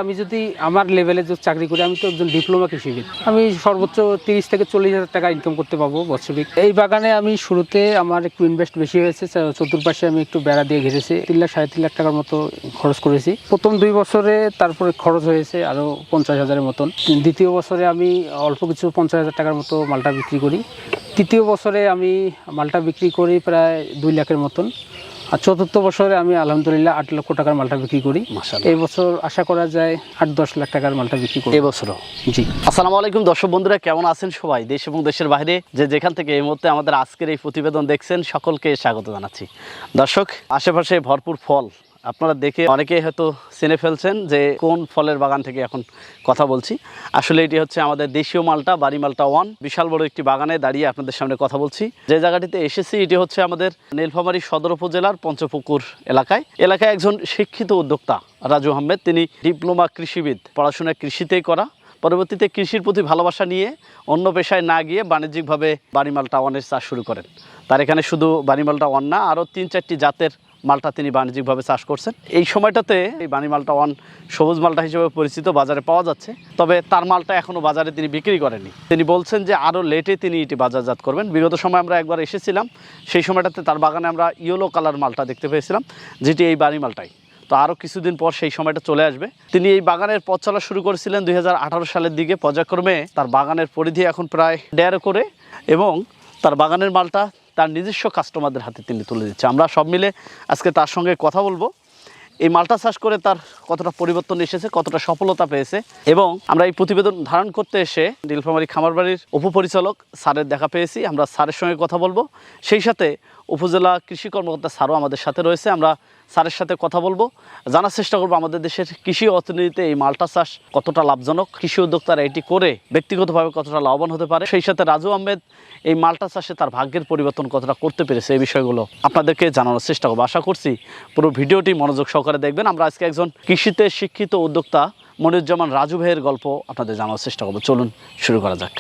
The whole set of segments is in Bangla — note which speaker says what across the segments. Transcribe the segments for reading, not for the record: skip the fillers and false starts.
Speaker 1: আমি যদি আমার লেভেলে যে চাকরি করি, আমি তো একজন ডিপ্লোমা কৃষিবিদ। আমি সর্বোচ্চ 30 থেকে 40,000 টাকা ইনকাম করতে পারবো বছরিক। এই বাগানে আমি শুরুতে আমার একটু ইনভেস্ট বেশি হয়েছে, চতুর্পাশে আমি একটু বেড়া দিয়ে ঘিরেছি। 3 লাখ 3.5 লাখ টাকার মতো খরচ করেছি প্রথম 2 বছরে। তারপরে খরচ হয়েছে আরও 50,000-এর মতন। দ্বিতীয় বছরে আমি অল্প কিছু 50,000 টাকার মতো মালটা বিক্রি করি। তৃতীয় বছরে আমি মালটা বিক্রি করি প্রায় 2 লাখের মতন। আর চতুর্থ বছরে আমি আলহামদুলিল্লাহ 8 লক্ষ টাকার মালটা বিক্রি করি। এই বছর আশা করা যায় 8-10 লাখ টাকার মালটা বিক্রি করি
Speaker 2: এবছরও।
Speaker 1: জি।
Speaker 2: আসসালামু আলাইকুম দর্শক বন্ধুরা, কেমন আছেন সবাই? দেশ এবং দেশের বাইরে যেখান থেকে এই মুহূর্তে আমাদের আজকের এই প্রতিবেদন দেখছেন, সকলকে স্বাগত জানাচ্ছি। দর্শক, আশেপাশে ভরপুর ফল আপনারা দেখে অনেকেই হয়তো চিনে ফেলছেন যে কোন ফলের বাগান থেকে এখন কথা বলছি। আসলে এটি হচ্ছে আমাদের দেশীয় মালটা, বাড়ি মালটা 1। বিশাল বড় একটি বাগানে দাঁড়িয়ে আপনাদের সামনে কথা বলছি। যে জায়গাটিতে এসেছি এটি হচ্ছে আমাদের নীলফামারী সদর উপজেলার পঞ্চপুকুর এলাকায় একজন শিক্ষিত উদ্যোক্তা রাজু আহমেদ। তিনি ডিপ্লোমা কৃষিবিদ, পড়াশোনা কৃষিতেই করা। পরবর্তীতে কৃষির প্রতি ভালোবাসা নিয়ে অন্য পেশায় না গিয়ে বাণিজ্যিকভাবে বাড়ি মালটা 1-এর চাষ শুরু করেন। তার এখানে শুধু বাড়ি মালটা 1 না, আরও 3-4টি জাতের মালটা তিনি বাণিজ্যিকভাবে চাষ করছেন। এই সময়টাতে এই বাণী মালটা 1 সবুজ মালটা হিসেবে পরিচিত, বাজারে পাওয়া যাচ্ছে। তবে তার মালটা এখনও বাজারে তিনি বিক্রি করেননি। তিনি বলছেন যে আরও লেটে তিনি এটি বাজারজাত করবেন। বিগত সময় আমরা একবার এসেছিলাম, সেই সময়টাতে তার বাগানে আমরা ইয়েলো কালার মালটা দেখতে পেয়েছিলাম, যেটি এই বাড়ি মালটাই। তো আরও কিছুদিন পর সেই সময়টা চলে আসবে। তিনি এই বাগানের পথ চলা শুরু করেছিলেন 2018 সালের দিকে। পর্যায়ক্রমে তার বাগানের পরিধি এখন প্রায় 1.5 করে, এবং তার বাগানের মালটা তার নিজস্ব কাস্টমারদের হাতে তিনি তুলে দিচ্ছে। আমরা সব মিলে আজকে তার সঙ্গে কথা বলবো, এই মালটা চাষ করে তার কতটা পরিবর্তন এসেছে, কতটা সফলতা পেয়েছে। এবং আমরা এই প্রতিবেদন ধারণ করতে এসে নীলফামারী খামারবাড়ির উপপরিচালক স্যারের দেখা পেয়েছি। আমরা স্যারের সঙ্গে কথা বলবো, সেই সাথে উপজেলা কৃষি কর্মকর্তা স্যারও আমাদের সাথে রয়েছে। আমরা স্যারের সাথে কথা বলবো, জানার চেষ্টা করবো আমাদের দেশের কৃষি অর্থনীতিতে এই মালটা চাষ কতটা লাভজনক, কৃষি উদ্যোক্তারা এটি করে ব্যক্তিগতভাবে কতটা লাভবান হতে পারে। সেই সাথে রাজু আহমেদ এই মালটা চাষে তার ভাগ্যের পরিবর্তন কতটা করতে পেরেছে, এই বিষয়গুলো আপনাদেরকে জানানোর চেষ্টা করবো। আশা করছি পুরো ভিডিওটি মনোযোগ সহকারে দেখবেন। আমরা আজকে একজন কৃষিতে শিক্ষিত উদ্যোক্তা মনিরুজ্জামান রাজু ভাইয়ের গল্প আপনাদের জানানোর চেষ্টা করবো। চলুন শুরু করা যাক।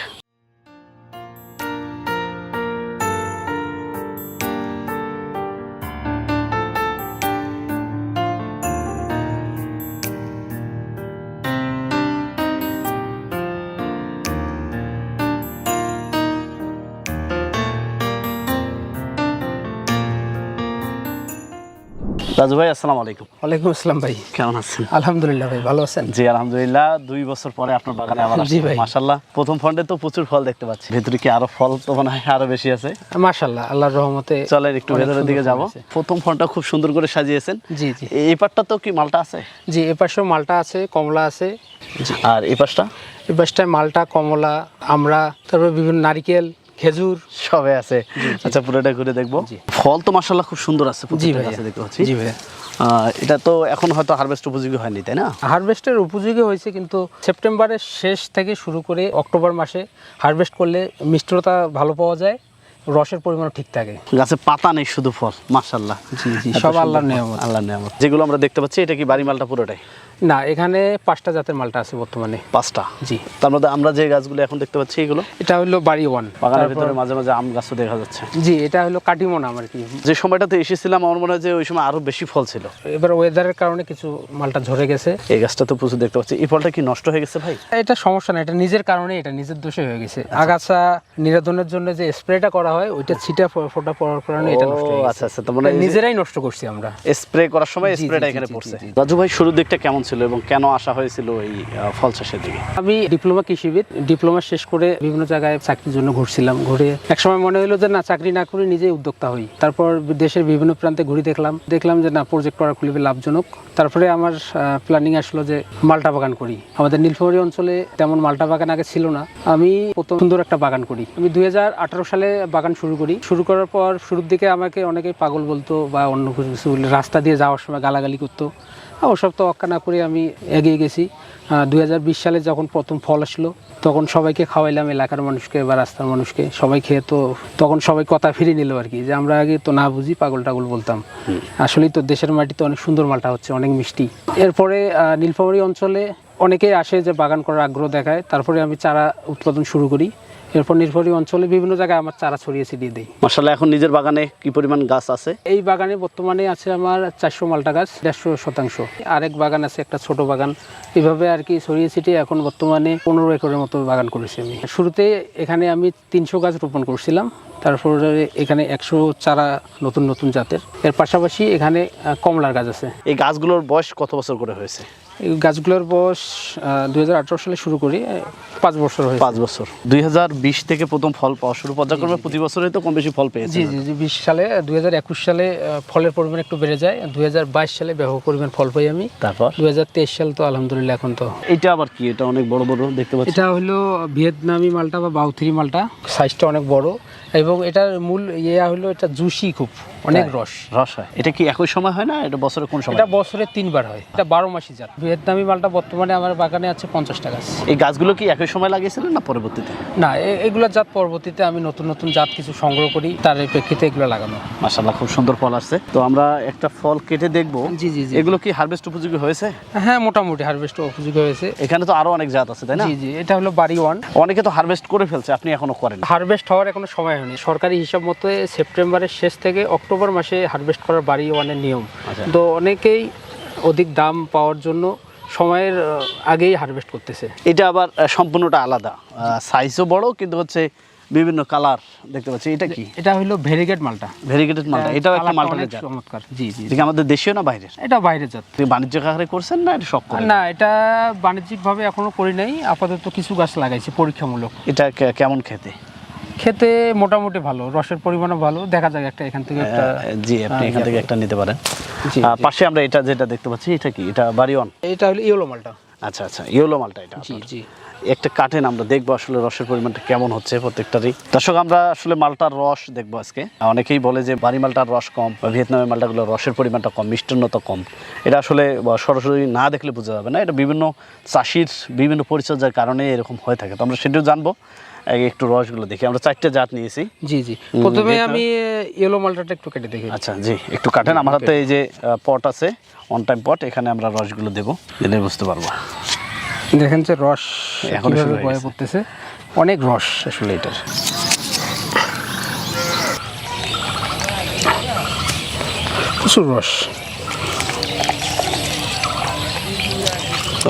Speaker 2: রাজু ভাই, আসসালামু আলাইকুম।
Speaker 1: ওয়ালাইকুম আসসালাম ভাই,
Speaker 2: কেমন আছেন?
Speaker 1: আলহামদুলিল্লাহ ভাই, ভালো আছেন?
Speaker 2: জি আলহামদুলিল্লাহ। 2 বছর পরে আপনার বাগানে আবার
Speaker 1: জি ভাই,
Speaker 2: মাশাআল্লাহ। প্রথম ফন্ডে তো প্রচুর ফল দেখতে পাচ্ছি, ভেতরে কি আরো ফল তো মনে হয় আরো বেশি আছে?
Speaker 1: মাশাআল্লাহ, আল্লাহর রহমতে।
Speaker 2: চলেন একটু ভেতরের দিকে যাব। প্রথম ফন্ডটা খুব সুন্দর করে সাজিয়েছেন।
Speaker 1: জি জি।
Speaker 2: এই পাটটা তো কি মালটা আছে?
Speaker 1: জি, এই পাশেও মালটা আছে, কমলা আছে।
Speaker 2: আর এই পাশটা?
Speaker 1: এই পাশটায় মালটা, কমলা, আমরা, তারপরে বিভিন্ন নারিকেল, খেজুর
Speaker 2: সবে আছে। আচ্ছা, পুরোটা ঘুরে দেখবো। ফল তো মাশাআল্লাহ খুব সুন্দর আছে।
Speaker 1: জি ভাই,
Speaker 2: দেখতে পাচ্ছি।
Speaker 1: জি ভাই।
Speaker 2: এটা তো এখন হয়তো হারভেস্ট উপযোগী হয়নি, তাই না?
Speaker 1: হারভেস্টের উপযোগী হয়েছে, কিন্তু সেপ্টেম্বরের শেষ থেকে শুরু করে অক্টোবর মাসে হারভেস্ট করলে মিষ্টতা ভালো পাওয়া যায়, রসের পরিমাণ ঠিক থাকে।
Speaker 2: গাছে পাতা নেই, শুধু ফল। মাশাআল্লাহ।
Speaker 1: জি জি, সব আল্লাহর নিয়ামত।
Speaker 2: আল্লাহর নিয়ামত। যেগুলো আমরা দেখতে পাচ্ছি, এটা কি বাড়ি মালটা পুরোটাই?
Speaker 1: না, এখানে 5টা জাতের মালটা আছে বর্তমানে।
Speaker 2: 5টা?
Speaker 1: জি।
Speaker 2: তার মধ্যে আমরা যে গাছগুলো এখন দেখতে পাচ্ছি, এগুলো?
Speaker 1: এটা হলো বাড়ি 1।
Speaker 2: বাগানের ভিতরে মাঝে মাঝে আম গাছও দেখা যাচ্ছে।
Speaker 1: জি, এটা হলো কাটিমোনা আর কি।
Speaker 2: যে সময়টাতে এসেছিলাম আমার মনে হয় যে ওই সময় আরো বেশি ফল ছিল।
Speaker 1: এবার ওয়েদারের কারণে কিছু মালটা ঝরে গেছে।
Speaker 2: এই গাছটা তো প্রচুর দেখতে পাচ্ছি। এই ফলটা কি নষ্ট হয়ে গেছে ভাই?
Speaker 1: এটা সমস্যা না, এটা নিজের কারণে, এটা নিজের দোষে হয়ে গেছে। আগাছা নিরাদনের জন্য যে স্প্রেটা করা হয়, ওইটা ছিটা ফোটা পড়ার কারণে এটা নষ্ট হয়ে গেছে।
Speaker 2: আচ্ছা আচ্ছা, তার মানে
Speaker 1: নিজেরাই নষ্ট করছি আমরা।
Speaker 2: স্প্রে করার সময় স্প্রেটা এখানে পড়ছে। রাজু ভাই, শুরুর দিকটা কেমন ছিল এবং কেন আসা হয়েছিল এই ফল চাষের দিকে?
Speaker 1: আমি ডিপ্লোমা কৃষিবিদ, ডিপ্লোমা শেষ করে বিভিন্ন জায়গায় চাকরির জন্য ঘুরছিলাম। ঘুরে একসময় মনে হলো যে না, চাকরি না করে নিজেই উদ্যোক্তা হই। তারপর দেশের বিভিন্ন প্রান্তে ঘুরে দেখলাম যে না, প্রজেক্ট করা খুবই লাভজনক। তারপরে আমার প্ল্যানিং আসলো যে মালটা বাগান করি। আমাদের নীলফামারী অঞ্চলে তেমন মালটা বাগান আগে ছিল না। আমি প্রথম সুন্দর একটা বাগান করি। আমি 2018 সালে বাগান শুরু করার পর শুরুর দিকে আমাকে অনেকেই পাগল বলতো বা অন্য কিছু বলে, রাস্তা দিয়ে যাওয়ার সময় গালাগালি করতো। ওসব তো অক্কা না করে আমি এগিয়ে গেছি। 2020 সালে যখন প্রথম ফল আসলো, তখন সবাইকে খাওয়াইলাম, এলাকার মানুষকে বা রাস্তার মানুষকে। সবাই খেয়ে তো তখন সবাই কথা ফিরিয়ে নিল আর কি, যে আমরা আগে তো না বুঝি পাগল টাগল বলতাম। আসলেই তো দেশের মাটিতে অনেক সুন্দর মালটা হচ্ছে, অনেক মিষ্টি। এরপরে নীলফামারী অঞ্চলে অনেকেই আসে যে বাগান করার আগ্রহ দেখায়। তারপরে আমি চারা উৎপাদন শুরু করি এরপর নির্ভরী অঞ্চলে বিভিন্ন জায়গায় আমার চারা ছড়িয়ে ছিটিয়ে দিই।
Speaker 2: মাশাআল্লাহ, এখন নিজের বাগানে কি পরিমাণ গাছ আছে?
Speaker 1: এই বাগানে বর্তমানে আছে আমার 400 মালটা গাছ, 150%। আরেক বাগান আছে একটা ছোট বাগান, এভাবে আর কি ছড়িয়ে ছিটিয়ে এখন বর্তমানে 15 একরের মতো বাগান করেছি আমি। শুরুতে এখানে আমি 300 গাছ রোপণ করছিলাম, তারপরে এখানে 100 চারা নতুন নতুন জাতের। এর পাশাপাশি এখানে কমলার গাছ আছে।
Speaker 2: এই গাছগুলোর বয়স কত বছর করে হয়েছে?
Speaker 1: এই গাছগুলোর বয়স 2018 সালে শুরু করি, 5 বছর হয়েছে।
Speaker 2: 5 বছর। 2020 থেকে প্রথম ফল পাওয়া শুরু, পর্যায়ক্রমে প্রতি বছরই তো কম বেশি ফল পেয়েছে।
Speaker 1: জি জি জি 20 সালে 2021 সালে ফলের পরিমাণ একটু বেড়ে যায়, 2022 সালে ব্যাপক পরিমাণ ফল পাই আমি।
Speaker 2: তারপর
Speaker 1: 2023 সাল তো আলহামদুলিল্লাহ এখন তো।
Speaker 2: এটা আবার কি? এটা অনেক বড় বড় দেখতে পাচ্ছি।
Speaker 1: এটা হলো ভিয়েতনামি মালটা বা বাউথরি মালটা, সাইজটা অনেক বড় এবং এটার মূল হলো এটা জুসি, খুব অনেক রস
Speaker 2: হয়। এটা কি একই সময় হয় না? এটা বছরে কোন সময়?
Speaker 1: এটা বছরে 3 বার হয়। এটা 12 মাসি জাত। ভিয়েতনামি মালটা বর্তমানে আমার বাগানে আছে 50টা গাছ।
Speaker 2: এই গাছগুলো কি একই সময় লাগিয়েছিলেন না পরবর্তীতে?
Speaker 1: না, এগুলো জাত পরবর্তীতে আমি নতুন নতুন জাত কিছু সংগ্রহ করি, তার প্রেক্ষিতে এগুলো লাগানো।
Speaker 2: মাশাআল্লাহ, খুব সুন্দর ফল আসছে। তো আমরা একটা ফল কেটে দেখবো।
Speaker 1: জি জি জি।
Speaker 2: এগুলো কি হারভেস্ট উপযোগী হয়েছে?
Speaker 1: হ্যাঁ, মোটামুটি হারভেস্ট উপযোগী হয়েছে।
Speaker 2: এখানে তো আরো অনেক জাত আছে, তাই না?
Speaker 1: জি জি, এটা হলো বাড়ি 1।
Speaker 2: অনেকে তো হারভেস্ট করে ফেলছে, আপনি এখনো করেন?
Speaker 1: হারভেস্ট হওয়ার এখনো সময় হয়নি। সরকারি হিসাব মতো সেপ্টেম্বরের শেষ থেকে অক্টোবর মাসে হারভেস্ট করার বাড়ি 1-এর নিয়ম। তো অনেকেই অধিক দাম পাওয়ার জন্য সময়ের আগেই হারভেস্ট করতেছে।
Speaker 2: এটা আবার সম্পূর্ণটা আলাদা, সাইজও বড়, কিন্তু হচ্ছে বিভিন্ন কালার দেখতে পাচ্ছি। এটা কি?
Speaker 1: এটা হলো ভেরিগেট মালটা।
Speaker 2: ভেরিগেটেড মালটা, এটাও একটা মালটা জাত।
Speaker 1: চমৎকার। জি জি।
Speaker 2: এটা আমাদের দেশীয় না বাইরের?
Speaker 1: এটা বাইরের জাত।
Speaker 2: আপনি বাণিজ্য আকারে করছেন না এটা শখ করে?
Speaker 1: না, এটা বাণিজ্যিকভাবে এখনো করি নাই, আপাতত কিছু গাছ লাগাইছি পরীক্ষামূলক।
Speaker 2: এটা কেমন খেতে?
Speaker 1: খেতে মোটামুটি ভালো, রসের পরিমাণও ভালো। দেখা যায় একটা এখান থেকে একটা।
Speaker 2: জি, আপনি এখান থেকে একটা নিতে পারেন।
Speaker 1: জি।
Speaker 2: পাশে আমরা এটা যেটা দেখতে পাচ্ছি, এটা কি? এটা বাড়ি 1?
Speaker 1: এটা হলো ইয়েলো মালটা।
Speaker 2: আচ্ছা আচ্ছা, ইয়েলো মালটা এটা।
Speaker 1: জি জি।
Speaker 2: একটা কাটেন, আমরা দেখবো আসলে রসের পরিমাণটা কেমন হচ্ছে প্রত্যেকটারই। দর্শক, আমরা আসলে মালটার রস দেখবো আজকে। অনেকেই বলে যে বাড়ি মালটার রস কম বা ভিয়েতনামের মালটাগুলো রসের পরিমাণটা কম, মিষ্টনতা কম। এটা আসলে সরাসরি না দেখলে বোঝা যাবে না। এটা বিভিন্ন চাষির বিভিন্ন পরিচর্যার কারণে এরকম হয়ে থাকে। তো আমরা সেটাও জানবো। একটু রসগুলো দেখি। আমরা 4টে জাত নিয়েছি।
Speaker 1: জি জি। প্রথমে আমি ইয়েলো মালটাটা একটু কেটে দেখি।
Speaker 2: আচ্ছা জি, একটু কাটেন। আমার হাতে এই যে পট আছে, 1 টাইম পট, এখানে আমরা রসগুলো দেবো, দিলে বুঝতে পারবো।
Speaker 1: দেখেন যে রস
Speaker 2: এখন
Speaker 1: কিভাবে বয়ে পড়তেছে, অনেক রস আসলে এটার। প্রচুর রস।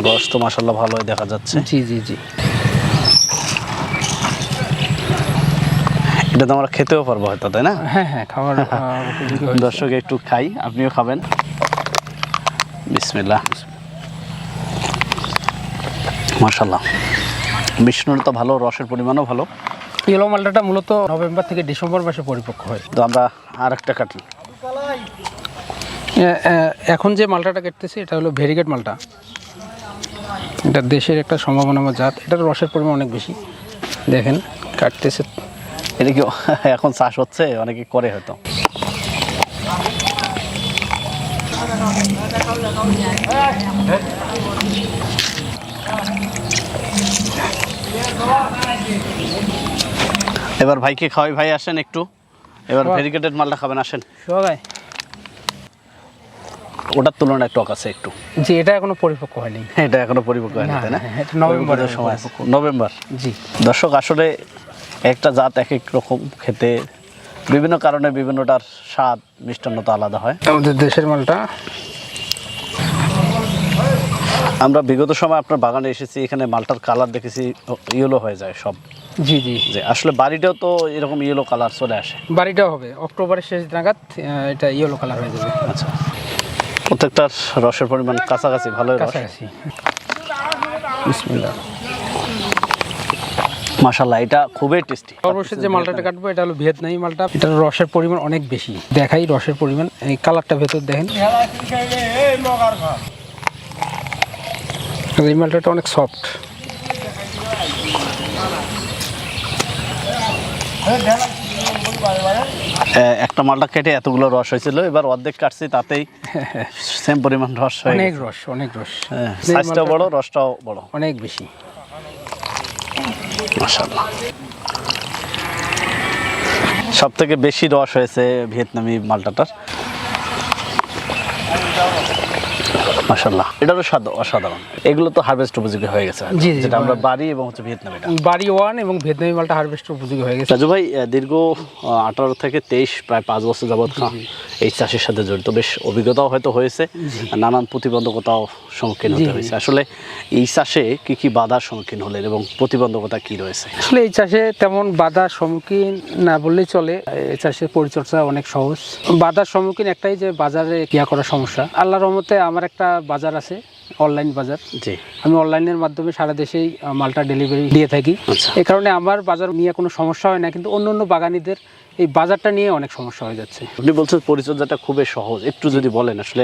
Speaker 2: রস তো মাশাআল্লাহ ভালোই দেখা যাচ্ছে।
Speaker 1: জি জি জি।
Speaker 2: এটা তো আমরা খেতেও পারবো হয়তো, তাই না?
Speaker 1: হ্যাঁ হ্যাঁ, খাওয়ার উপযোগী হয়েছে।
Speaker 2: দর্শক একটু খাই, আপনিও খাবেন। বিসমিল্লাহ। মাশাআল্লাহ, মিষ্টতা ভালো, রসের পরিমাণও ভালো।
Speaker 1: ইয়েলো মালটাটা মূলত নভেম্বর থেকে ডিসেম্বর মাসে পরিপক্ক হয়।
Speaker 2: তো আমরা আর একটা কাটি।
Speaker 1: এখন যে মালটাটা কাটতেছি এটা হলো ভেরিগেট মালটা। এটা দেশের একটা সম্ভাবনাময় জাত। এটার রসের পরিমাণ অনেক বেশি। দেখেন কাটতেছে।
Speaker 2: এটা কি এখন চাষ হচ্ছে? অনেকে করে হয়তো। এবার ভাইকে খাওয়াই। ভাই আসেন একটু, এবার ভেরিগেটেড মালটা খাবেন, আসেন।
Speaker 1: সবাই
Speaker 2: ওটার তুলনায় টক আছে একটু।
Speaker 1: জি, এটা এখনো পরিপক্ক হয়নি।
Speaker 2: এটা এখনো পরিপক্ক হয়নি, তাই না?
Speaker 1: এটা নভেম্বরের
Speaker 2: সময়। নভেম্বর।
Speaker 1: জি।
Speaker 2: দর্শক, আসলে একটা জাত এক এক রকম খেতে, বিভিন্ন কারণে বিভিন্নটার স্বাদ মিষ্টতা আলাদা হয়।
Speaker 1: আমাদের দেশের মালটা।
Speaker 2: আমরা বিগত সময় আপনার বাগানে এসেছি, এখানে মালটার কালার দেখেছি ইয়েলো হয়ে যায় সব।
Speaker 1: জি জি।
Speaker 2: যে আসলে বাড়িটাও তো এরকম ইয়েলো কালার চলে আসে।
Speaker 1: বাড়িটাও হবে অক্টোবরের শেষ নাগাদ, এটা ইয়েলো কালার হয়ে যাবে।
Speaker 2: আচ্ছা, প্রত্যেকটার রসের পরিমাণ কাছাকাছি, ভালোই রস।
Speaker 1: কাছাকাছি। বিসমিল্লাহ।
Speaker 2: মাশাআল্লাহ, এটা খুবই টেস্টি।
Speaker 1: সর্বশেষ যে মালটাটা কাটবো এটা হলো ভিয়েতনামি মালটা। এটার রসের পরিমাণ অনেক বেশি। দেখাই রসের পরিমাণ, এই কালারটা ভেতর দেখেন। এই মালটাটা অনেক সফট।
Speaker 2: একটা মালটা কেটে এতগুলো রস হয়েছিল, এবার অর্ধেক কাটছি, তাতেই সেম পরিমাণ রস হয়ে
Speaker 1: অনেক
Speaker 2: গেছে।
Speaker 1: রস, অনেক রস।
Speaker 2: সাইজটাও বড়, রসটাও বড়,
Speaker 1: অনেক বেশি।
Speaker 2: মাশাআল্লাহ। সব থেকে বেশি রস হয়েছে ভিয়েতনামি মালটাটার। মাশাআল্লাহ, এটারও স্বাদ অসাধারণ। এগুলো তো হারভেস্ট উপযোগী হয়ে গেছে,
Speaker 1: জি,
Speaker 2: যেটা আমরা বাড়ি এবং হচ্ছে ভিয়েতনামি।
Speaker 1: বাড়ি 1 এবং ভিয়েতনামি মালটা হারভেস্ট উপযোগী হয়ে গেছে।
Speaker 2: রাজু ভাই, দীর্ঘ 18 থেকে 23 প্রায় 5 বছর যাবত এই চাষের সাথে জড়িত, বেশ অভিজ্ঞতাও হয়তো হয়েছে, নানান প্রতিবন্ধকতাও সম্মুখীন হতে হয়েছে। আসলে এই চাষে কি কি বাধার সম্মুখীন হলেন এবং প্রতিবন্ধকতা কি রয়েছে?
Speaker 1: আসলে এই চাষে তেমন বাধার সম্মুখীন না বললেই চলে। এই চাষের পরিচর্যা অনেক সহজ। বাধার সম্মুখীন একটাই যে বাজারে ইয়া করার সমস্যা। আল্লাহর রহমতে আমার একটা বাজার আছে, অনলাইন বাজার।
Speaker 2: জি,
Speaker 1: আমি অনলাইনের মাধ্যমে সারা দেশেই মালটা ডেলিভারি দিয়ে থাকি। এই কারণে আমার বাজার নিয়ে কোনো সমস্যা হয় না, কিন্তু অন্য অন্য বাগানীদের এই বাজারটা নিয়ে অনেক সমস্যা হয়ে যাচ্ছে।
Speaker 2: আপনি বলছেন পরিচর্যাটা খুবই সহজ, একটু যদি বলেন আসলে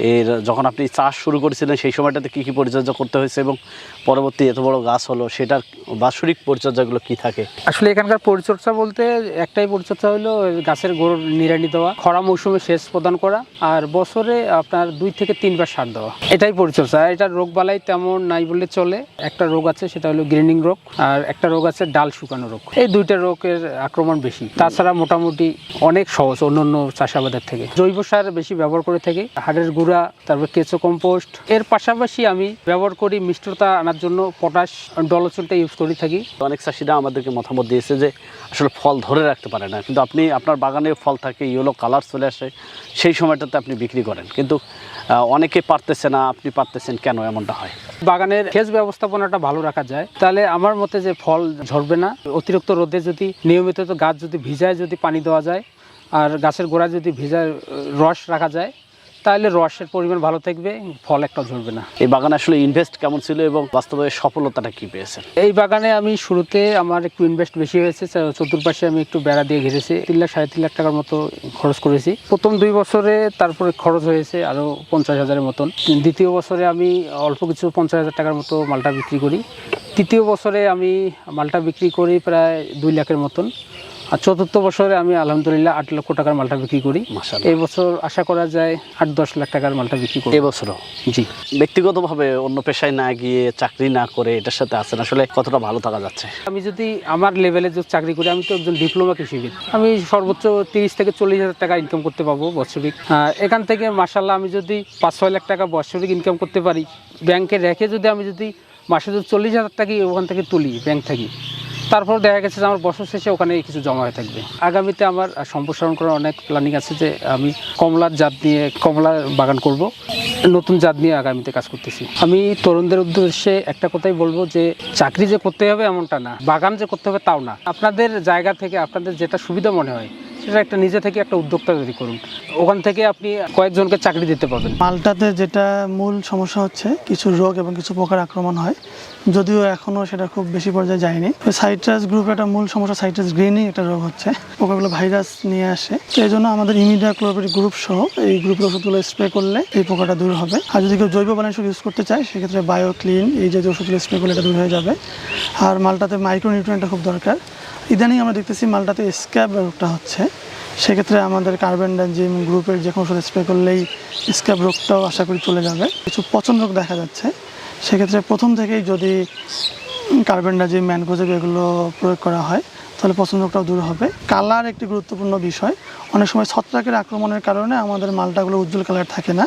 Speaker 2: এর যখন আপনি চাষ শুরু করেছিলেন সেই সময়টাতে কি কি পরিচর্যা করতে হয়েছে এবং পরবর্তী এত বড় গাছ হলো সেটার বাৎসরিক পরিচর্যাগুলো কি থাকে?
Speaker 1: আসলে এখানকার পরিচর্যা বলতে একটাই পরিচর্যা হলো গাছের গোড় নিড়ানি দেওয়া, খরা মৌসুমে সেচ প্রদান করা, আর বছরে আপনার 2 থেকে 3 বার সার দেওয়া। এটাই পরিচর্যা। এটার রোগ বালাই তেমন নাই বললে চলে। একটা রোগ আছে, সেটা হলো গ্রিনিং রোগ, আর একটা রোগ আছে ডাল শুকানো রোগ। এই দুইটা রোগের আক্রমণ বেশি। তাছাড়া মোটামুটি অনেক সহজ অন্য অন্য চাষাবাদের থেকে। জৈব সার বেশি ব্যবহার করে থাকি, হাড়ের গুঁড়া, তারপর কেঁচো কম্পোস্ট। এর পাশাপাশি আমি ব্যবহার করি মিষ্টতা আনার জন্য পটাশ ডলোচনটা ইউজ করে থাকি।
Speaker 2: অনেক চাষিরা আমাদেরকে মতামত দিয়েছে যে আসলে ফল ধরে রাখতে পারে না, কিন্তু আপনি আপনার বাগানে ফল থাকে, ইয়েলো কালার চলে আসে, সেই সময়টাতে আপনি বিক্রি করেন, কিন্তু অনেকে পারতেছে না, আপনি পারতেছেন, কেন এমনটা হয়?
Speaker 1: বাগানের সেচ ব্যবস্থাপনাটা ভালো রাখা যায় তাহলে আমার মতে যে ফল ঝরবে না। অতিরিক্ত রোদে যদি নিয়মিত গাছ যদি ভিজায় যদি পানি দেওয়া যায়, আর গাছের গোড়ায় যদি ভিজায় রস রাখা যায়, তাহলে রসের পরিমাণ ভালো থাকবে, ফল একটা ঝরবে না।
Speaker 2: এই বাগানে আসলে ইনভেস্ট কেমন ছিল এবং বাস্তবে সফলতাটা কি পেয়েছেন?
Speaker 1: এই বাগানে আমি শুরুতে আমার একটু ইনভেস্ট বেশি হয়েছে। চতুর্পাশে আমি একটু বেড়া দিয়ে ঘিরেছি। 3 লাখ 3.5 লাখ টাকার মতো খরচ করেছি প্রথম 2 বছরে। তারপরে খরচ হয়েছে আরও 50,000-এর মতন। দ্বিতীয় বছরে আমি অল্প কিছু 50,000 টাকার মতো মালটা বিক্রি করি। তৃতীয় বছরে আমি মালটা বিক্রি করি প্রায় 2 লাখের মতন। আর চতুর্থ বছরে আমি আলহামদুলিল্লাহ 8 লক্ষ টাকার মালটা বিক্রি করি। এই বছর আশা করা যায় 8-10 লাখ টাকার মালটা বিক্রি করি
Speaker 2: এবছরও।
Speaker 1: জি,
Speaker 2: ব্যক্তিগতভাবে অন্য পেশায় না গিয়ে চাকরি না করে এটার সাথে আছেন, আসলে কতটা ভালো থাকা যাচ্ছে?
Speaker 1: আমি যদি আমার লেভেলে যদি চাকরি করি, আমি তো একজন ডিপ্লোমা কৃষিবিদ, আমি সর্বোচ্চ 30 থেকে 40,000 টাকা ইনকাম করতে পারবো বাৎসরিক। এখান থেকে মাশাআল্লাহ আমি যদি 5-6 লাখ টাকা বাৎসরিক ইনকাম করতে পারি, ব্যাংকে রেখে যদি আমি যদি মাসে যদি 40,000 টাকা ওখান থেকে তুলি ব্যাংক থেকে, তারপর দেখা গেছে যে আমার বছর শেষে ওখানে কিছু জমা হয়ে থাকবে। আগামীতে আমার সম্প্রসারণ করার অনেক প্ল্যানিং আছে, যে আমি কমলার জাত নিয়ে কমলার বাগান করব, নতুন জাত নিয়ে আগামীতে কাজ করতেছি। আমি তরুণদের উদ্দেশ্যে একটা কথাই বলবো যে চাকরি যে করতে হবে এমনটা না, বাগান যে করতে হবে তাও না। আপনাদের জায়গা থেকে আপনাদের যেটা সুবিধা মনে হয় সেটা একটা নিজে থেকে একটা উদ্যোক্তা তৈরি করুন, ওখান থেকে আপনি কয়েকজনকে চাকরি দিতে পারবেন।
Speaker 3: মালটাতে যেটা মূল সমস্যা হচ্ছে কিছু রোগ এবং কিছু পোকার আক্রমণ হয়, যদিও এখনও সেটা খুব বেশি পর্যায়ে যায়নি। সাইট্রাস গ্রুপ একটা মূল সমস্যা, সাইট্রাস গ্রিনিং একটা রোগ হচ্ছে, পোকাগুলো ভাইরাস নিয়ে আসে। তো এই জন্য আমাদের ইমিডিয়া ক্লোরোপিড গ্রুপ সহ এই গ্রুপের ওষুধগুলো স্প্রে করলে এই পোকাটা দূর হবে। আর যদি কেউ জৈব বানানসুর ইউজ করতে চায় সেক্ষেত্রে বায়ো ক্লিন এই যে ওষুধগুলো স্প্রে করলে এটা দূর হয়ে যাবে। আর মালটাতে মাইক্রোনিউট্রিয়েন্টটা খুব দরকার। ইদানিং আমরা দেখতেছি মালটাতে স্ক্যাব রোগটা হচ্ছে, সেক্ষেত্রে আমাদের কার্বেন্ডাজিম গ্রুপের যে কোনো ওষুধ স্প্রে করলেই স্ক্যাব রোগটাও আশা করি চলে যাবে। কিছু পচন রোগ দেখা যাচ্ছে, সেক্ষেত্রে প্রথম থেকেই যদি কার্বেন্ডাজিম ম্যানকোজেব এগুলো প্রয়োগ করা হয় তাহলে পচন রোগটাও দূর হবে। কালার একটি গুরুত্বপূর্ণ বিষয়। অনেক সময় ছত্রাকের আক্রমণের কারণে আমাদের মালটাগুলো উজ্জ্বল কালার থাকে না,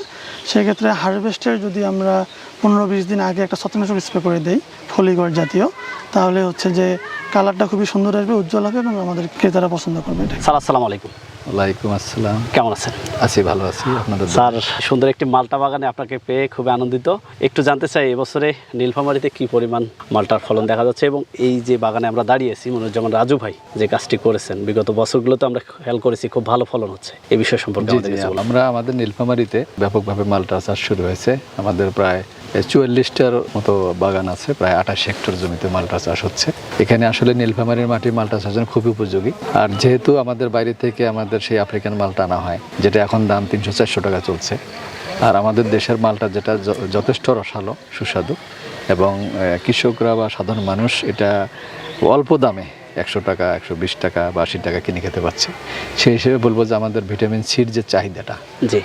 Speaker 3: সেক্ষেত্রে হারভেস্টের যদি আমরা 15-20 দিন আগে একটা ছত্রাকনাশক স্প্রে করে দিই ফলিগড় জাতীয়, তাহলে হচ্ছে যে কালারটা খুবই সুন্দর আসবে, উজ্জ্বল হবে এবং আমাদের ক্রেতারা পছন্দ করবে।
Speaker 2: স্যার আসসালামু আলাইকুম।
Speaker 4: ওয়ালাইকুম আসসালাম।
Speaker 2: কেমন আছেন?
Speaker 4: আছি, ভালো আছি। আপনাদের
Speaker 2: স্যার, সুন্দর একটি মালটা বাগানে আপনাকে পেয়ে খুবই আনন্দিত। একটু জানতে চাই এবছরে নীলফামারীতে কি পরিমাণ মালটার ফলন দেখা যাচ্ছে এবং এই যে বাগানে আমরা দাঁড়িয়েছি যেমন রাজু ভাই যে কাজটি করেছেন বিগত বছরগুলোতে আমরা খেয়াল করেছি খুব ভালো ফলন হচ্ছে, এই বিষয় সম্পর্কে
Speaker 4: আমরা আমাদের নীলফামারীতে ব্যাপকভাবে মালটা চাষ শুরু হয়েছে। আমাদের প্রায় 44টার মতো বাগান আছে, প্রায় 28 হেক্টর জমিতে মালটা চাষ হচ্ছে। এখানে আসলে নীলফামারীর মাটি মালটা চাষের জন্য খুবই উপযোগী। আর যেহেতু আমাদের বাইরে থেকে আমাদের সেই আফ্রিকান মালটা আনা হয়, যেটা এখন দাম 300-400 টাকা চলছে, আর আমাদের দেশের মালটা যেটা যথেষ্ট রসালো সুস্বাদু এবং কৃষকরা বা সাধারণ মানুষ এটা অল্প দামে 100 টাকা 120 টাকা বা 80 টাকা কিনে খেতে পারছে। সেই হিসেবে বলবো যে আমাদের ভিটামিন সির যে চাহিদাটা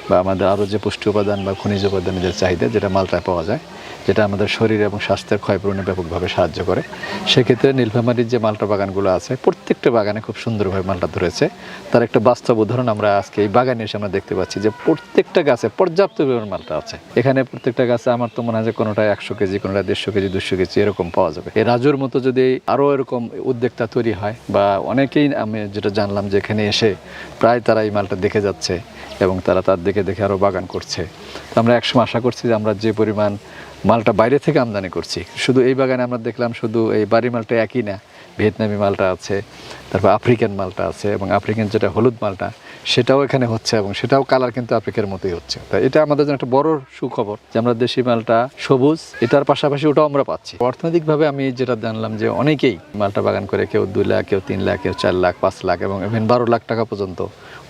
Speaker 4: বা আমাদের আরও যে পুষ্টি উপাদান বা খনিজ উপাদানের যে চাহিদা যেটা মালটায় পাওয়া যায়, যেটা আমাদের শরীর এবং স্বাস্থ্যের ক্ষয়পূরণে ব্যাপকভাবে সাহায্য করে। সেক্ষেত্রে নীলফামারীর যে মালটা বাগানগুলো আছে প্রত্যেকটা বাগানে খুব সুন্দরভাবে মালটা ধরেছে। তার একটা বাস্তব উদাহরণ আমরা আজকে এই বাগানে এসে আমরা দেখতে পাচ্ছি যে প্রত্যেকটা গাছে পর্যাপ্ত পরিমাণ মালটা আছে। এখানে প্রত্যেকটা গাছে আমার তো মনে হয় যে কোনোটা 100 কেজি, কোনোটা 150 কেজি, 200 কেজি এরকম পাওয়া যাবে। এই রাজুর মতো যদি আরও এরকম উদ্যোক্তা তৈরি হয়, বা অনেকেই আমি যেটা জানলাম যে এখানে এসে প্রায় তারা এই মালটা দেখে যাচ্ছে এবং তারা তার দেখে দেখে আরও বাগান করছে। তো আমরা একসময় আশা করছি যে আমরা যে পরিমাণ মালটা বাইরে থেকে আমদানি করছি, শুধু এই বাগানে আমরা দেখলাম শুধু এই বাড়ি মালটা একই না, ভিয়েতনামি মালটা আছে, তারপর আফ্রিকান মালটা আছে, এবং আফ্রিকান যেটা হলুদ মালটা সেটাও এখানে হচ্ছে, এবং সেটাও কালার কিন্তু আফ্রিকার মতোই হচ্ছে। তাই এটা আমাদের জন্য একটা বড় সুখবর যে আমরা দেশি মালটা সবুজ, এটার পাশাপাশি ওটাও আমরা পাচ্ছি। অর্থনৈতিকভাবে আমি যেটা জানলাম যে অনেকেই মালটা বাগান করে কেউ 2 লাখ, কেউ 3 লাখ, কেউ 4 লাখ, 5 লাখ এবং ইভেন 12 লাখ টাকা পর্যন্ত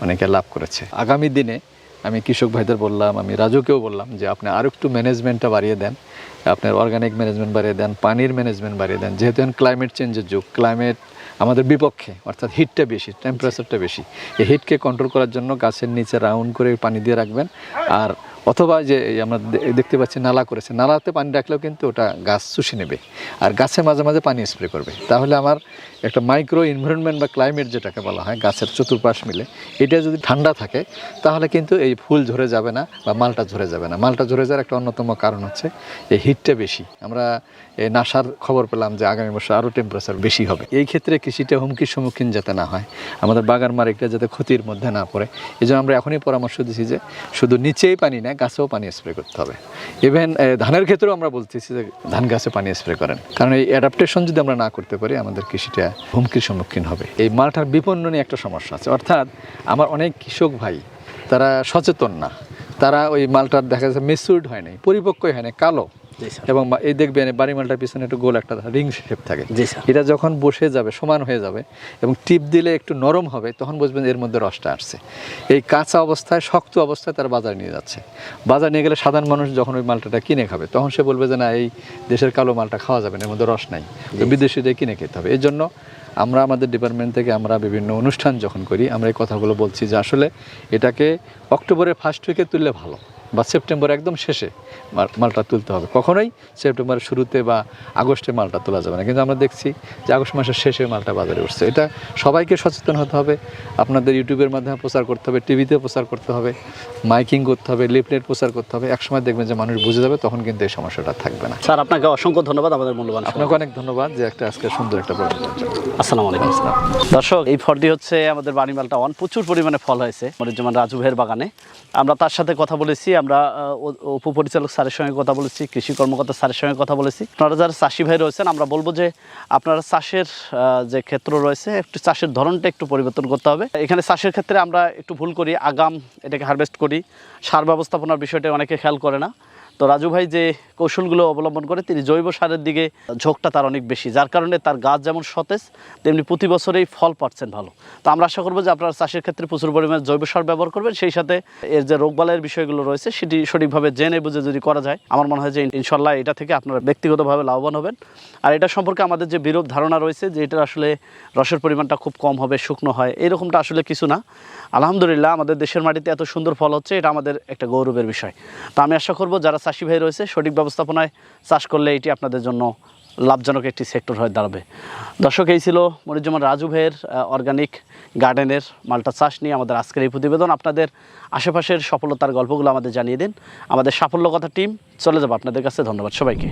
Speaker 4: অনেকে লাভ করেছে। আগামী দিনে আমি কৃষক ভাইদের বললাম, আমি রাজুকেও বললাম যে আপনি আরও একটু ম্যানেজমেন্টটা বাড়িয়ে দেন, আপনার অর্গানিক ম্যানেজমেন্ট বাড়িয়ে দেন, পানির ম্যানেজমেন্ট বাড়িয়ে দেন। যেহেতু এখন ক্লাইমেট চেঞ্জের যুগ, ক্লাইমেট আমাদের বিপক্ষে, অর্থাৎ হিটটা বেশি, টেম্পারেচারটা বেশি। এই হিটকে কন্ট্রোল করার জন্য গাছের নিচে রাউন্ড করে পানি দিয়ে রাখবেন। আর অথবা যে আমরা দেখতে পাচ্ছি নালা করেছে, নালাতে পানি রাখলেও কিন্তু ওটা গাছ শুষে নেবে, আর গাছে মাঝে মাঝে পানি স্প্রে করবে। তাহলে আমার একটা মাইক্রো এনভায়রনমেন্ট বা ক্লাইমেট যেটাকে বলা হয় গাছের চতুর্পাশ মিলে, এটা যদি ঠান্ডা থাকে তাহলে কিন্তু এই ফুল ঝরে যাবে না বা মালটা ঝরে যাবে না। মালটা ঝরে যাওয়ার একটা অন্যতম কারণ হচ্ছে এই হিটটা বেশি। আমরা এই নাসার খবর পেলাম যে আগামী বছর আরও টেম্পারেচার বেশি হবে। এই ক্ষেত্রে কৃষিটা হুমকির সম্মুখীন যাতে না হয়, আমাদের বাগান মালিকরা যাতে ক্ষতির মধ্যে না পড়ে, এই জন্য আমরা এখনই পরামর্শ দিচ্ছি যে শুধু নিচেই পানি না, গাছেও পানি স্প্রে করতে হবে। ইভেন ধানের ক্ষেত্রেও আমরা বলতেছি যে ধান গাছে পানি স্প্রে করেন, কারণ এই অ্যাডাপ্টেশন যদি আমরা না করতে পারি আমাদের কৃষিটা হুমকির সম্মুখীন হবে। এই মালটার বিপণনে একটা সমস্যা আছে, অর্থাৎ আমার অনেক কৃষক ভাই তারা সচেতন না, তারা ওই মালটার দেখা যাচ্ছে মেচুরড হয় নাই, পরিপক্কই হয় নাই, কালো, এবং এই দেখবেন বাড়ি মালটার পিছনে একটু গোল একটা রিং শেপ থাকে। এটা যখন বসে যাবে, সমান হয়ে যাবে এবং টিপ দিলে একটু নরম হবে, তখন বুঝবেন এর মধ্যে রসটা আসছে। এই কাঁচা অবস্থায়, শক্ত অবস্থায় তারা বাজারে নিয়ে যাচ্ছে। বাজারে নিয়ে গেলে সাধারণ মানুষ যখন ওই মালটাটা কিনে খাবে, তখন সে বলবে যে না, এই দেশের কালো মালটা খাওয়া যাবে না, এর মধ্যে রস নাই, তো বিদেশিদের কিনে খেতে হবে। এই জন্য আমরা আমাদের ডিপার্টমেন্ট থেকে আমরা বিভিন্ন অনুষ্ঠান যখন করি, আমরা এই কথাগুলো বলছি যে আসলে এটাকে অক্টোবরের ফার্স্ট উইকে তুললে ভালো, বা সেপ্টেম্বর একদম শেষে মালটা তুলতে হবে। কখনোই সেপ্টেম্বরের শুরুতে বা আগস্টে মালটা তোলা যাবে না, কিন্তু আমরা দেখছি যে আগস্ট মাসের শেষে মালটা বাজারে উঠছে। এটা সবাইকে সচেতন হতে হবে, আপনাদের ইউটিউবের মাধ্যমে প্রচার করতে হবে, টিভিতে প্রচার করতে হবে, মাইকিং করতে হবে, লিফলেট প্রচার করতে হবে। একসময় দেখবেন যে মানুষ বুঝে যাবে, তখন কিন্তু এই সমস্যাটা থাকবে না।
Speaker 2: স্যার, আপনাকে অসংখ্য ধন্যবাদ আমাদের মূল্যবান।
Speaker 4: আপনাকে অনেক ধন্যবাদ যে আজকে সুন্দর একটা প্রোগ্রাম।
Speaker 2: আসসালামু আলাইকুম। দর্শক, এই ফলটি হচ্ছে আমাদের বাড়ি মালটা ওয়ান, প্রচুর পরিমাণে ফল হয়েছে যেমন রাজু ভাইয়ের বাগানে। আমরা তার সাথে কথা বলেছি, আমরা উপপরিচালক স্যারের সঙ্গে কথা বলেছি, কৃষি কর্মকর্তা স্যারের সঙ্গে কথা বলেছি। আপনারা যারা চাষি ভাই রয়েছেন, আমরা বলবো যে আপনারা চাষের যে ক্ষেত্র রয়েছে, একটু চাষের ধরনটা একটু পরিবর্তন করতে হবে। এখানে চাষের ক্ষেত্রে আমরা একটু ভুল করি, আগাম এটাকে হারভেস্ট করি, সার ব্যবস্থাপনার বিষয়টা অনেকে খেয়াল করে না। তো রাজু ভাই যে কৌশলগুলো অবলম্বন করে, তিনি জৈব সারের দিকে ঝোঁকটা তার অনেক বেশি, যার কারণে তার গাছ যেমন সতেজ, তেমনি প্রতি বছরেই ফল পাচ্ছেন ভালো। তো আমরা আশা করবো যে আপনারা চাষের ক্ষেত্রে প্রচুর পরিমাণে জৈব সার ব্যবহার করবেন, সেই সাথে এর যে রোগবালাইয়ের বিষয়গুলো রয়েছে সেটি সঠিকভাবে জেনে বুঝে যদি করা যায়, আমার মনে হয় যে ইনশাল্লাহ এটা থেকে আপনারা ব্যক্তিগতভাবে লাভবান হবেন। আর এটা সম্পর্কে আমাদের যে বিরূপ ধারণা রয়েছে যে এটা আসলে রসের পরিমাণটা খুব কম হবে, শুকনো হয়, এরকমটা আসলে কিছু না। আলহামদুলিল্লাহ, আমাদের দেশের মাটিতে এত সুন্দর ফল হচ্ছে, এটা আমাদের একটা গৌরবের বিষয়। তো আমি আশা করবো যারা চাষি ভাই রয়েছে, সঠিক ব্যবস্থাপনায় চাষ করলে এটি আপনাদের জন্য লাভজনক একটি সেক্টর হয়ে দাঁড়াবে। দর্শক, এই ছিল মনিরুজ্জামান রাজু ভাইয়ের অর্গানিক গার্ডেনের মালটা চাষ নিয়ে আমাদের আজকের এই প্রতিবেদন। আপনাদের আশেপাশের সফলতার গল্পগুলো আমাদের জানিয়ে দিন। আমাদের সাফল্য কথা টিম চলে যাবো আপনাদের কাছে। ধন্যবাদ সবাইকে।